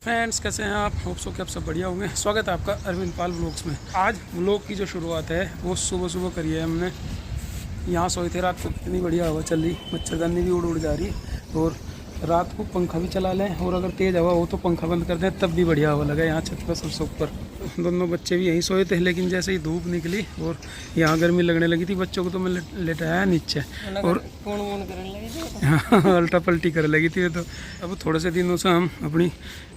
Friends, कैसे हैं आप? होप सो कि आप सब बढ़िया होंगे। स्वागत है आपका अरविंद पाल व्लॉग्स में। आज व्लॉग की जो शुरुआत है वो सुबह सुबह करी है हमने। यहाँ सोए थे रात को, कितनी बढ़िया हवा चल रही, मच्छरदानी भी उड़ उड़ जा रही। और रात को पंखा भी चला लें, और अगर तेज़ हवा हो तो पंखा बंद कर दें, तब भी बढ़िया हवा लगे। यहाँ छत पर सबसे ऊपर दोनों बच्चे भी यहीं सोए थे, लेकिन जैसे ही धूप निकली और यहाँ गर्मी लगने लगी थी, बच्चों को तो मैं लेटाया नीचे और हाँ उल्टा पलटी कर लगी थी। तो अब थोड़े से दिनों से हम अपनी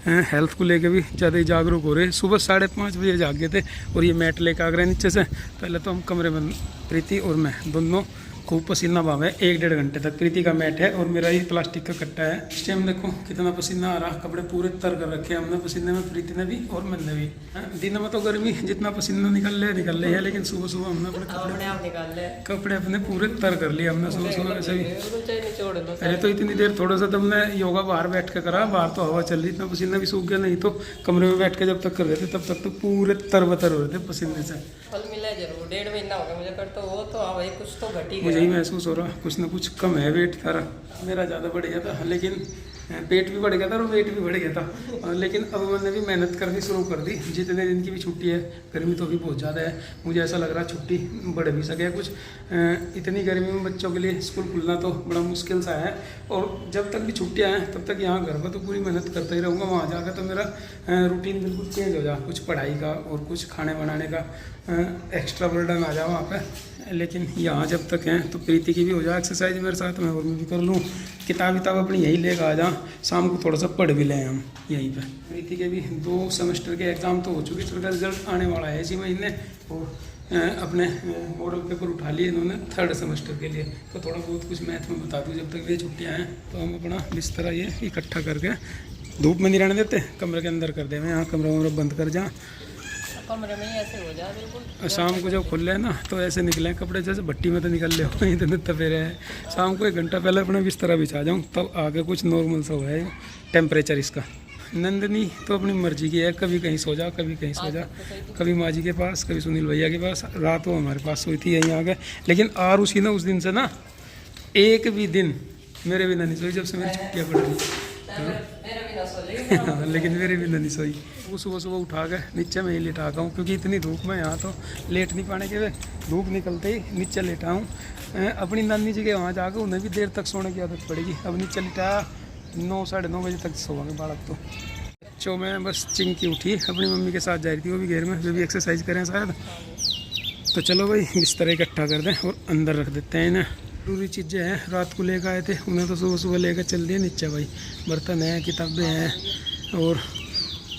हेल्थ को लेके भी ज़्यादा ही जागरूक हो रहे हैं। सुबह 5:30 बजे जाग गए थे और ये मैट लेकर आ गए नीचे से। पहले तो हम कमरे में, प्रीति और मैं दोनों खूब पसीना बहावे 1-1.5 घंटे तक। प्रीति का मैट है और मेरा ही प्लास्टिक का कट्टा है। इस टाइम देखो कितना पसीना आ रहा, कपड़े पूरे तर कर रखे हैं हमने पसीने में, प्रीति ने भी और मैंने भी। दिन में तो गर्मी जितना पसीना निकल रहे है, लेकिन सुबह सुबह हमने अपने कपड़े अपने पूरे तर कर लिए हमने सुबह सुबह वैसे भी। पहले तो इतनी देर थोड़ा सा तो हमने योगा बाहर बैठ के करा, बाहर तो हवा चल रही, इतना पसीना भी सूख गया। नहीं तो कमरे में बैठ के जब तक कर रहे थे तब तक तो पूरे तरबतर हो रहे थे पसीने से। फल मिला जरूर, 1.5 महीना हो गया मुझे कर, तो वो तो हाँ भाई कुछ तो घटी मुझे ही महसूस हो रहा कुछ ना कुछ कम है। वेट था मेरा ज़्यादा बढ़ गया था, लेकिन पेट भी बढ़ गया था और वेट भी बढ़ गया था। लेकिन अब मैंने भी मेहनत करनी शुरू कर दी। जितने दिन की भी छुट्टी है, गर्मी तो अभी बहुत ज़्यादा है, मुझे ऐसा लग रहा छुट्टी बढ़ भी सके कुछ। इतनी गर्मी में बच्चों के लिए स्कूल खुलना तो बड़ा मुश्किल सा है। और जब तक भी छुट्टियाँ हैं तब तक यहाँ घर पर तो पूरी मेहनत करता ही रहूँगा। वहाँ जाकर तो मेरा रूटीन बिल्कुल चेंज हो जाए, कुछ पढ़ाई का और कुछ खाने बनाने का एक्स्ट्रा बर्डन आ जाए वहाँ पर। लेकिन यहाँ जब तक हैं तो प्रीति की भी हो जाए एक्सरसाइज मेरे साथ में, और मैं भी कर लूँ। किताब अपनी यहीं लेकर आ जाऊँ, शाम को थोड़ा सा पढ़ भी लें हम यहीं पे। प्रीति के भी 2 सेमेस्टर के एग्ज़ाम तो हो चुके, उसका रिजल्ट आने वाला है इसी महीने। और अपने मॉडल पेपर उठा लिए इन्होंने 3rd सेमेस्टर के लिए। तो थोड़ा बहुत कुछ मैथ में बता दूँ, जब तक ये छुट्टियाँ हैं तो हम अपना बिस्तरा ये इकट्ठा करके धूप में नहीं रहने देते, कमरे के अंदर कर दें। यहाँ कमरा बंद कर जाएँ, कमरे में ही ऐसे हो जाए बिल्कुल। शाम को जब खुल रहे हैं ना तो ऐसे निकले कपड़े जैसे भट्टी में तो निकल रहे हो, इतने तपे रहे हैं। शाम को 1 घंटा पहले अपना बिस्तरा बिछा जाऊँ, तब आगे कुछ नॉर्मल सा है टेम्परेचर इसका। नंदनी तो अपनी मर्जी की है, कभी कहीं सो जा, कभी कहीं सो जा, कभी माँ जी के पास, कभी सुनील भैया के पास। रात वो हमारे पास सोई थी यहीं आ गए। लेकिन आरुषि ना उस दिन से ना एक भी दिन मेरे बिना नहीं सोई, जब से मेरी छुट्टियाँ पड़ रही। लेकिन मेरे भी नहीं सोई। वो सुबह सुबह उठा के नीचे में ही लेटा हूँ, क्योंकि इतनी धूप में यहाँ तो लेट नहीं पाने के, धूप निकलते ही नीचे लेटा हूँ। अपनी नानी जी के वहाँ जाकर उन्हें भी देर तक सोने की आदत पड़ेगी। अब नीचे लेटाया 9-9:30 बजे तक सोएंगे बालक। तो बच्चों में बस चिंकी उठी, अपनी मम्मी के साथ जा रही थी वो भी घेर में, वे भी एक्सरसाइज करें शायद। तो चलो भाई बिस्तर इकट्ठा कर दें और अंदर रख देते हैं इन्हें। जरूरी चीज़ें हैं रात को लेकर आए थे, उन्हें तो सुबह सुबह लेकर चल दिए नीचे भाई। बर्तन हैं, किताबें हैं और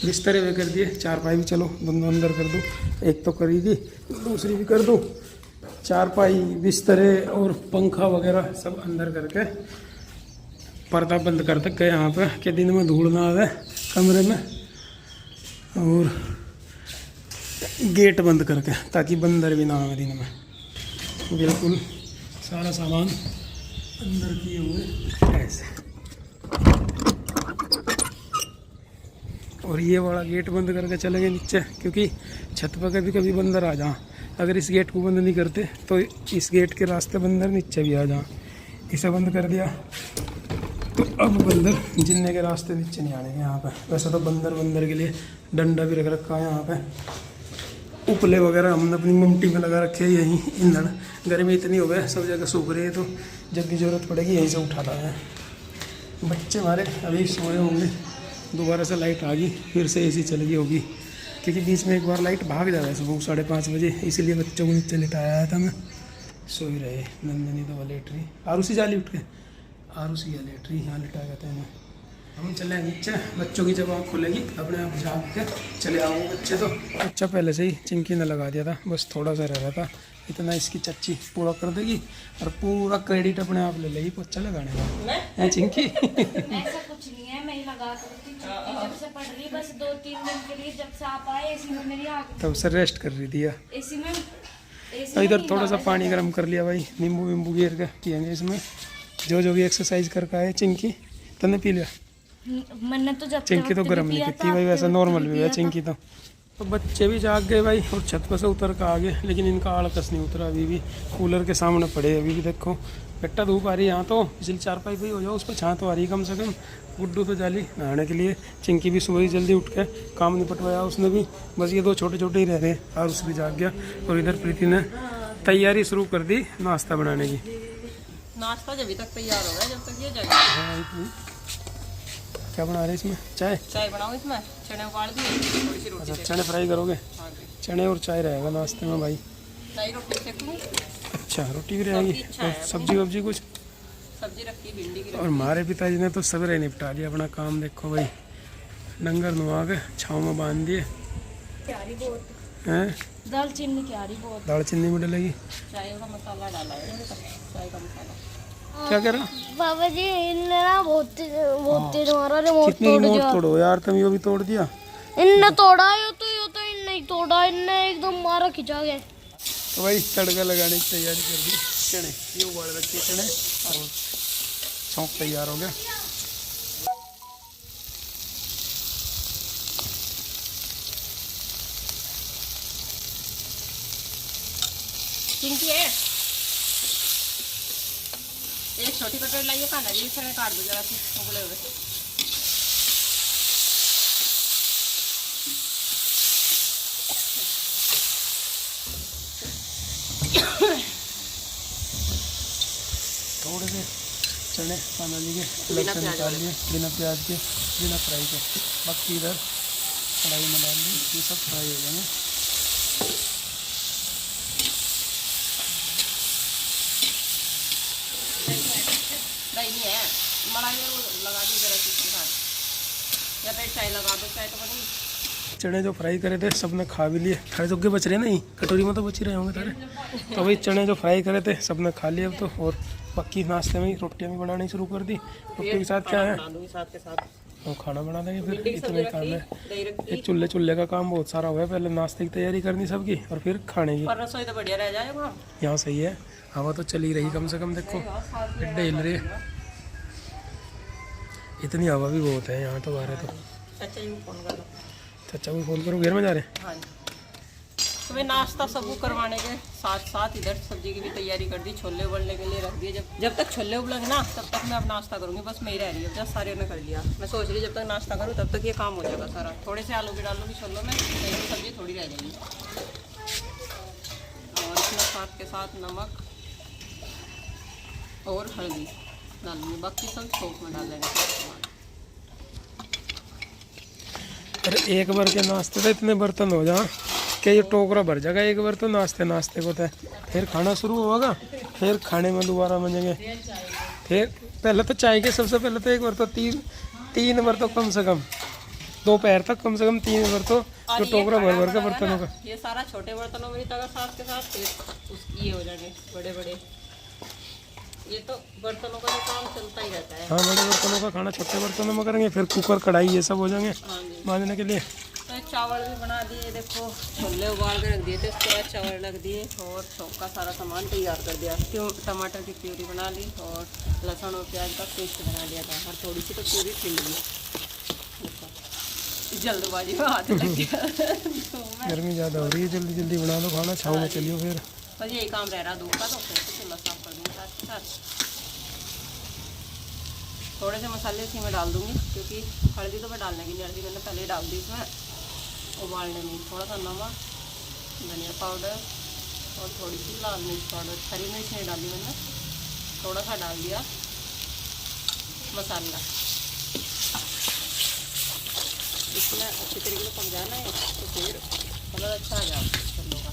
बिस्तरे भी कर दिए। 4पाई भी चलो दोनों अंदर कर दूँ, एक तो करी थी दूसरी भी कर दूँ। 4पाई, बिस्तरे और पंखा वगैरह सब अंदर करके पर्दा बंद कर तक गए यहाँ पे कि दिन में धूल ना आवे कमरे में, और गेट बंद करके ताकि बंदर भी ना आवे दिन में। बिल्कुल सारा सामान अंदर किए हुए ऐसे। और ये वाला गेट बंद करके चलेंगे नीचे, क्योंकि छत पर कभी कभी बंदर आ जाए। अगर इस गेट को बंद नहीं करते तो इस गेट के रास्ते बंदर नीचे भी आ जाए। इसे बंद कर दिया तो अब बंदर जिन्ने के रास्ते नीचे नहीं आने यहाँ पे। वैसे तो बंदर के लिए डंडा भी रख रखा है यहाँ पे। उपले वगैरह हमने अपनी ममटी में लगा रखे हैं यहीं। ईंधन गर्मी इतनी हो गई, सब जगह सूख रही है, तो जब भी ज़रूरत पड़ेगी यहीं से उठाता है। बच्चे हमारे अभी सोए होंगे, दोबारा से लाइट आ गई, फिर से एसी चल गई होगी, क्योंकि बीच में एक बार लाइट भाग जाता है सुबह 5:30 बजे, इसीलिए बच्चों को नीचे लेटाया था मैं। सो ही रहे। नंदनी तो लेट रही, आरुषि जाली उठ के, आरुषि या लेट रही, यहाँ लेटा कहते हैं। हम चले नीचे, बच्चों की जब आँख खुलेगी अपने आप जाग के चले आओगे बच्चे। तो अच्छा पहले से ही चिंकी ने लगा दिया था, बस थोड़ा सा रह रहा था, इतना इसकी चच्ची पूरा कर देगी और पूरा क्रेडिट अपने आप ले लेगी पोछा लगाने का। है चिंकी? ऐसा कुछ नहीं है, मैं ही लगा जब से पढ़ रही, बस 2-3 दिन के लिए जब से आप आए एसी में मेरी आँख तब से रेस्ट कर रही थी। एसी में इधर थोड़ा सा पानी गर्म कर लिया भाई, नींबू वींबू गिर के पियेंगे इसमें। जो भी एक्सरसाइज करके आए। चिंकी तूने पी लिया? मैंने तो जब चिंकी तो गर्म नहीं पीती भाई, वैसा नॉर्मल भी है चिंकी तो। बच्चे भी जाग गए भाई और छत पर से उतर कर आ गए, लेकिन इनका आड़कस नहीं उतरा अभी भी। कूलर के सामने पड़े अभी भी, देखो बेटा धूप आ रही है यहाँ तो, इसलिए चारपाई पे ही हो जाओ, उस पर छाँ तो आ रही है कम से कम। गुड्डू तो जाली नहाने के लिए, चिंकी भी सुबह ही जल्दी उठ के काम निपटवाया उसने भी, बस ये दो छोटे छोटे ही रह रहे हैं, और उस भी जाग गया। और इधर प्रीति ने तैयारी शुरू कर दी नाश्ता बनाने की। नाश्ता जब तक तैयार होगा जब तक ये जाएगा। हाँ इतनी क्या बना रहे हैं इसमें? चाय? चाय बनाओ इसमें, चने उबाल दिए, थोड़ी सी रोटी अच्छा चने फ्राई करोगे? हाँ जी, चने और चाय रहेगा नाश्ते में भाई। चाय रोटी सेकूँ। अच्छा रोटी भी रहेगी, इच्छा और है सब्जी वब्जी कुछ? सब्जी रखी भिंडी की और हमारे पिताजी ने तो सवेरे निपटा लिया अपना काम। देखो भाई, डंगर नुआ के छाँव में बांध दिए प्यारी बहुत हैं। दाल चीनी प्यारी बहुत। दाल चीनी में डलेगी। चाय का मसाला डाला है, चाय का मसाला। क्या कह रहा? बाबा जी इनने ना बहुत तेज मारा, रिमोट कितनी तोड़ रिमोट दिया। तोड़ो यार, तुम ये भी तोड़ दिया। इनने तोड़ा, ये तो इन नहीं तोड़ा, इनने एकदम मारा खिंचा गया। तो भाई तड़का लगाने की तैयारी कर दी। चने ये उबाल रखे चने, और सौंफ तैयार हो गया। चिंकी है, एक छोटी कटोरी लाइए, खाना जी चने काट दो जरा सी उबले हुए। थोड़े से चने खाना लिए अलग बिना से प्याज निकाल वाले। लिए, बिना प्याज के, बिना फ्राई के। बाकी इधर कढ़ाई में डाल दी, ये सब फ्राई हो जाएंगे। दही नहीं है, मलाई और वो लगा दी जरा सी इसके साथ, या फिर चाय लगा दो, चाय तो बनी। चने जो फ्राई करे थे सबने खा भी लिए। थारे तो बच रहे नहीं, कटोरी में तो बच ही रहे होंगे थारे। तो भाई चने जो फ्राई करे थे सबने खा लिए अब तो। और बाकी नाश्ते में ही रोटियां भी बनानी शुरू कर दी। रोटी के साथ क्या है, बना दूंगी साथ के साथ। वो खाना बना देंगे फिर, भिंडी की इतना सब्जी ही काम रखी, है। दही रखी, एक चूल्हे का काम बहुत सारा हुआ है। पहले नाश्ते की तैयारी करनी सबकी, और फिर खाने की। पर रसोई तो बढ़िया रह जाएगा। यहाँ सही है, हवा तो चल ही रही कम से कम। देखो गड्ढे हिल रहे, इतनी हवा भी बहुत है यहाँ तो बाहर। तो चाचा जी को फोन कर लो। चाचा को फोन करो, घर में जा रहे हैं। हाँ जी, सुबह नाश्ता सबको करवाने के साथ साथ इधर सब्जी की भी तैयारी कर दी, छोले उबलने के लिए रख दिए। जब तक छोले उबलेंगे ना तब तक मैं अब नाश्ता करूँगी। बस मैं ही रह रही हूँ, जब सारे ने कर लिया। मैं सोच रही जब तक नाश्ता करूँ तब तक ये काम हो जाएगा सारा। थोड़े से आलू भी डालूंगी छोलों में, दही की सब्जी थोड़ी रह जाएगी। और इसमें साथ के साथ नमक और हल्दी डालूंगी, बाकी सब सॉस में डाल देंगे। अरे एक बार के नाश्ते तो इतने बर्तन हो जा कि ये टोकरा भर जाएगा एक बार तो नाश्ते को तो। फिर खाना शुरू होगा, फिर खाने में दोबारा मंजेंगे। फिर पहले तो चाय के, सबसे पहले तो एक बार तो तीन बार तो कम से कम, दोपहर तक कम से कम 3 बार तो जो टोकरा भर भर के बर्तनों का। ये सारा छोटे बर्तनों में तगा साथ के साथ, फिर ये हो जाएंगे बड़े बड़े। ये तो बर्तनों का तो काम चलता ही रहता है। हाँ बड़े बर्तनों का खाना छोटे बर्तनों में करेंगे, फिर कुकर कढ़ाई ये सब हो जाएंगे हाँ जी, मांजने के लिए। तो चावल भी बना दिए, देखो छोले उबाल के रख दिए थे, उसके बाद चावल रख दिए और चौक का सारा सामान तैयार कर दिया। क्यों टमाटर की प्यूरी बना ली और लहसुन और प्याज का पेस्ट बना लिया था, और थोड़ी सी तो प्यूरी छिल ली। जल्दबाजी में हाथ लग गया। गर्मी ज़्यादा हो रही है, जल्दी जल्दी बना लो खाना, छाँव में चलियो फिर। बस यही काम रह रहा धूप का, तो फिर चूल्हा साफ कर दूँगी साथ के साथ। थोड़े से मसाले इसी में डाल दूँगी, क्योंकि हल्दी तो मैं डालने की नहीं, हल्दी मैंने पहले ही डाल दी इसमें उबालने में। थोड़ा सा नमक, धनिया पाउडर और थोड़ी सी लाल मिर्च पाउडर, हरी मिर्च नहीं डाली मैंने, थोड़ा सा डाल दिया मसाला। इसमें अच्छी तरीके से पक जाना है तो फिर कलर अच्छा आ जाएगा सब लोग का।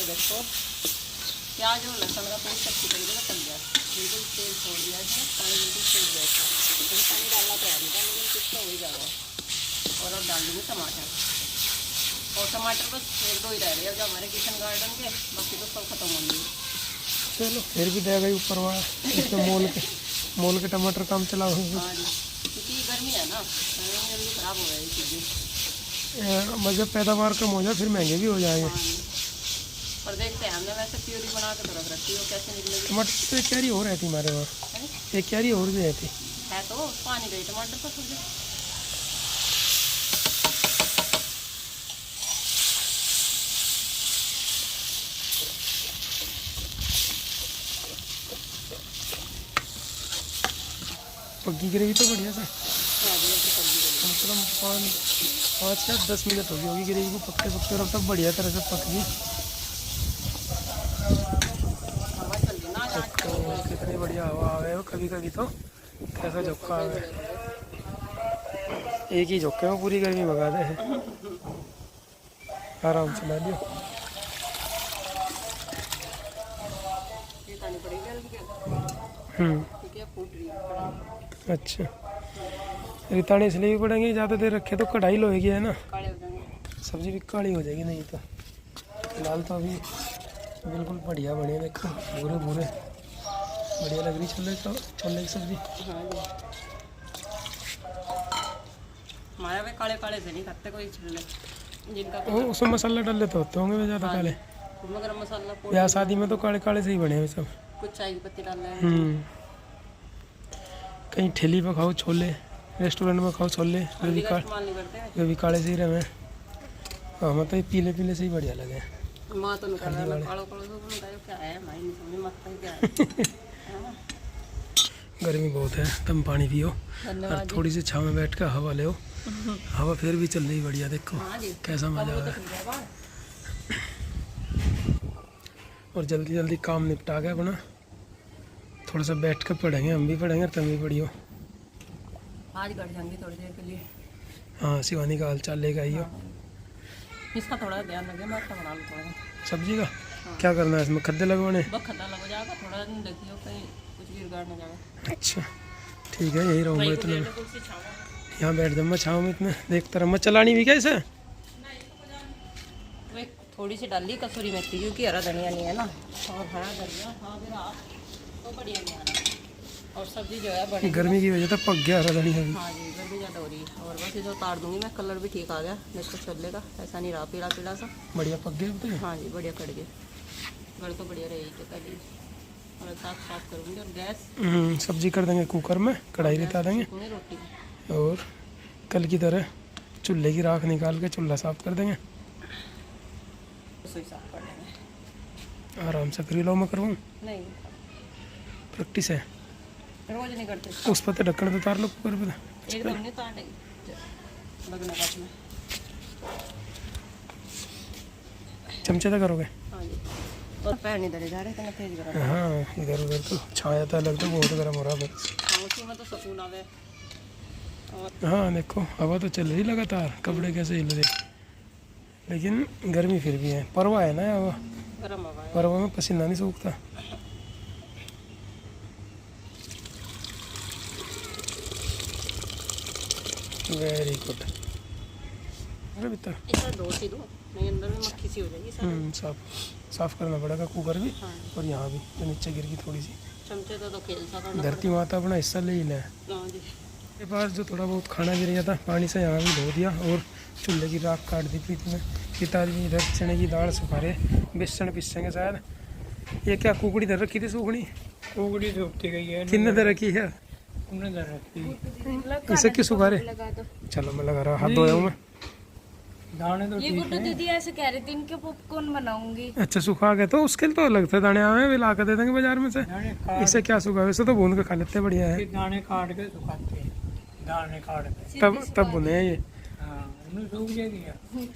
देखो प्याज और लहसुन का पेस्ट अच्छी तरीके से पक गया, बिल्कुल तेल छोड़ दिया है, पानी बिल्कुल सूख गया था। लेकिन पानी डालना तो है नहीं था, लेकिन कुछ तो हो ही जाएगा। और अब डाल देंगे टमाटर, और टमाटर बस 1-2 ही रह रहे हैं जो हमारे किचन गार्डन के, बाकी तो सब खत्म होंगे। चलो फिर भी देगा ऊपर वाला, इसमें मोल के टमाटर काम चला होगा। हाँ जी, क्योंकि गर्मी है ना, गर्मी में जल्दी ख़राब हो जाएगी चीज़ें। मतलब पैदावार कम हो जाए फिर महंगे भी हो जाएंगे। हाँ जी, और देखते हैं, हमने वैसे प्यूरी बना के तो रख रखी है, वो कैसे निकलेगी। टमाटर तो एक क्यारी और रहती हमारे वहाँ, है एक क्यारी और भी रहती। तो पानी गई टमाटर तो थोड़ी। पक्की ग्रेवी तो बढ़िया से हाँ जी ऐसे पक गई। कम से कम 5 या 10 मिनट हो गई होगी ग्रेवी को पकते पकते, और तब बढ़िया तरह से पक गई। हवा चल रही ना आज तो कितनी बढ़िया हवा आ गई हो, कभी कभी तो कैसा झोंका आ गया, एक ही झोंके में पूरी गर्मी भगा दे। आराम से ला लियो। ये तानी पड़ेगी हल्की क्या ठीक है, फूट रही है। अच्छा, रिताने इसलिए भी पड़ेंगे, ज़्यादा देर रखे तो कढ़ाई लोएगी है ना, काले हो जाएंगे। सब्जी भी काली हो जाएगी नहीं तो। फिलहाल तो अभी बिल्कुल बढ़िया बने, देखो भूरे भूरे बढ़िया लग रही छोले की सब्जी। हाँ जी हमारे में काले काले से नहीं खाते कोई छिले, जिनका वो उसमें मसाला डाल लेते होते होंगे वे ज़्यादा काले, उसमें गरम मसाला ब्याह शादी में तो काले काले से ही बने हैं सब। कुछ चाय की पत्ती डाल रहे हैं। कहीं ठेली पर खाओ छोले, रेस्टोरेंट में खाओ छोले, वे भी इस्तेमाल नहीं करते हैं। वे भी काले से ही रहे। हाँ मतलब पीले पीले से ही बढ़िया लगे। माँ तो निकाल रहा है कालो कालो तो बताओ क्या है, माई नहीं समझ मत क्या है। गर्मी बहुत है, तुम पानी पियो और धन्यवाद थोड़ी सी छाँव में बैठ कर हवा ले। हवा फिर भी चल रही बढ़िया, देखो हाँ जी कैसा मजा आ रहा है। और जल्दी जल्दी काम निपटा के अपना थोड़ा सा बैठ कर पढ़ेंगे, हम भी पढ़ेंगे तुम भी पढ़ियो। आज कट जाएंगे थोड़ी देर के लिए। हाँ शिवानी का हाल चाल लेकर आइयो। इसका थोड़ा ध्यान रखिए, मैं बना लो थोड़ा सब्जी का क्या करना है इसमें, खद्दे लगवाने? बस खतरा लग जाएगा, थोड़ा दिन देखियो कहीं कुछ गिर गाड़ ना जाए। अच्छा ठीक है, यही रहूँगा इतना मैं, कुर्सी छावा यहाँ बैठ जाऊँगा छाँव में इतने, देखता रहा। मैं चलानी भी क्या इसे? वो एक थोड़ी सी डाली कसूरी मेथी, क्योंकि हरा धनिया नहीं है ना, और हरा धनिया हाँ फिर आप तो बढ़िया नहीं आ रहा। और सब्जी जो है बड़ी गर्मी की वजह से पक गया हरा धनिया भी। हाँ जी गर्मी ज़्यादा हो रही है। और बस इसे उतार दूंगी मैं, कलर भी ठीक आ गया देखो छोले का, ऐसा नहीं रहा पीला पीला सा। बढ़िया पक गया तो। हाँ जी बढ़िया कट गए, गड़ तो बढ़िया रहेगी तो कल और साफ करूँगी। और गैस सब्जी कर देंगे कुकर में, कढ़ाई रिता देंगे, रोटी और कल की तरह चूल्हे की राख निकाल के चूल्हा साफ कर देंगे। रसोई साफ कर देंगे। आराम से करी लो, मैं करवाऊँ, नहीं प्रैक्टिस है। रोज नहीं करते, उस पर तो ढक्कन तो उतार लो कुकर पे। एकदम नहीं ताटेगी लगना काट में। चमचे तो करोगे? हाँ जी और पैर नहीं धरे जा रहे इतना तेज गर्म। हाँ इधर उधर तो छाया था, लगता बहुत गर्म हो रहा है। हाँ उसी में तो सुकून आवे। और हाँ देखो हवा तो चल रही लगातार, कपड़े कैसे हिल रहे, लेकिन गर्मी फिर भी है। परवा है ना हवा, गर्म हवा है। परवा में पसीना नहीं सूखता। Very good. इतना दो सी दो नहीं, अंदर में मक्खी सी हो जाएगी सारी। साफ करना पड़ेगा कुकर भी, हाँ और यहाँ भी जो नीचे गिर गई थोड़ी सी। चमचे तो खेल सा करना धरती माता अपना हिस्सा ले ही ले। पड़ेगा। हाँ जी के पास जो थोड़ा बहुत खाना गिर गया था, पानी से यहाँ भी धो दिया, और चूल्हे की राख काट दी प्रीति में। पिताजी इधर चने की दाल सुखा रहे, बेसन पिसेंगे शायद। ये क्या कुकड़ी धर रखी थी सूखनी? कुकड़ी सूखती गई है, किन्ने धर रखी है? उन्हें धर रखी। इसे क्यों सुखा रहे? लगा दो। चलो मैं लगा रहा, हाथ धोया हूँ मैं। दाने तो ये ठीक गुड्डू है। दीदी ऐसे कह रही थी इनके पॉपकॉर्न बनाऊंगी। अच्छा सुखा के तो उसके लिए तो अलग से दाने आए भी ला के दे देंगे बाजार में से। दाने काट इसे क्या सुखा, वैसे तो भून के खा लेते बढ़िया है। के दाने काट के सुखाते हैं, दाने काट के। तब भुने हैं ये। हाँ उन्हें सूख जाएगी।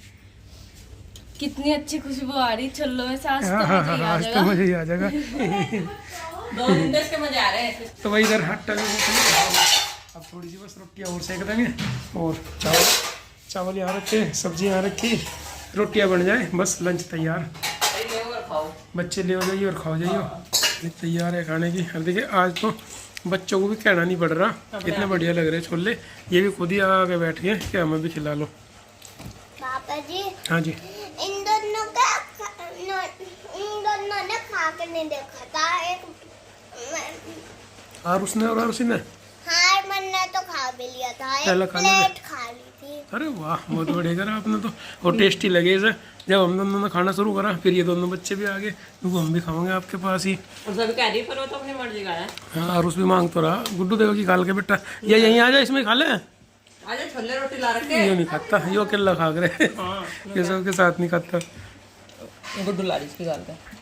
कितनी अच्छी खुशबू आ रही छोलों में, सांस हाँ तो हाँ मजा हाँ ही आ आज तो जाएगा। मजा ही आ जाएगा। 2 दिन इसके मजे आ रहे हैं। तो वही इधर हट अब थोड़ी सी बस रोटियाँ और सेक देंगे, और चावल यहाँ रखे, सब्जी यहाँ रखी, रोटियाँ बन जाए बस लंच तैयार। बच्चे ले जाइए और खाओ जाइए, तैयार है खाने की। और देखिए आज तो बच्चों को भी कहना नहीं पड़ रहा, इतने बढ़िया लग रहे हैं छोले। ये भी खुद ही आके बैठ गए कि हमें भी खिला लो। पापा जी हाँ जी इन दोनों ने खा के नहीं देखा था। एक और उसने और उसी ने हार मैंने तो खा भी लिया था, पहले एक खा लिया था। प्लेट खा ली थी। अरे वाह बहुत बढ़िया करा आपने तो, और टेस्टी लगे इसे। जब हम दोनों ने खाना शुरू करा, फिर ये दोनों बच्चे भी आ गए, क्योंकि हम भी खाएंगे आपके पास ही। और सभी कह रही पर वो तो अपनी मर्जी का है। हाँ और उस भी मांग तो रहा, गुड्डू देखो कि खाल के बेटा ये यहीं आ जाए, इसमें खा ले। आज छोले रोटी ला रखे ये नहीं खाता, ये अकेला खा करे, ये सबके साथ नहीं खाता। गुड्डू ला रही इसकी गाल का।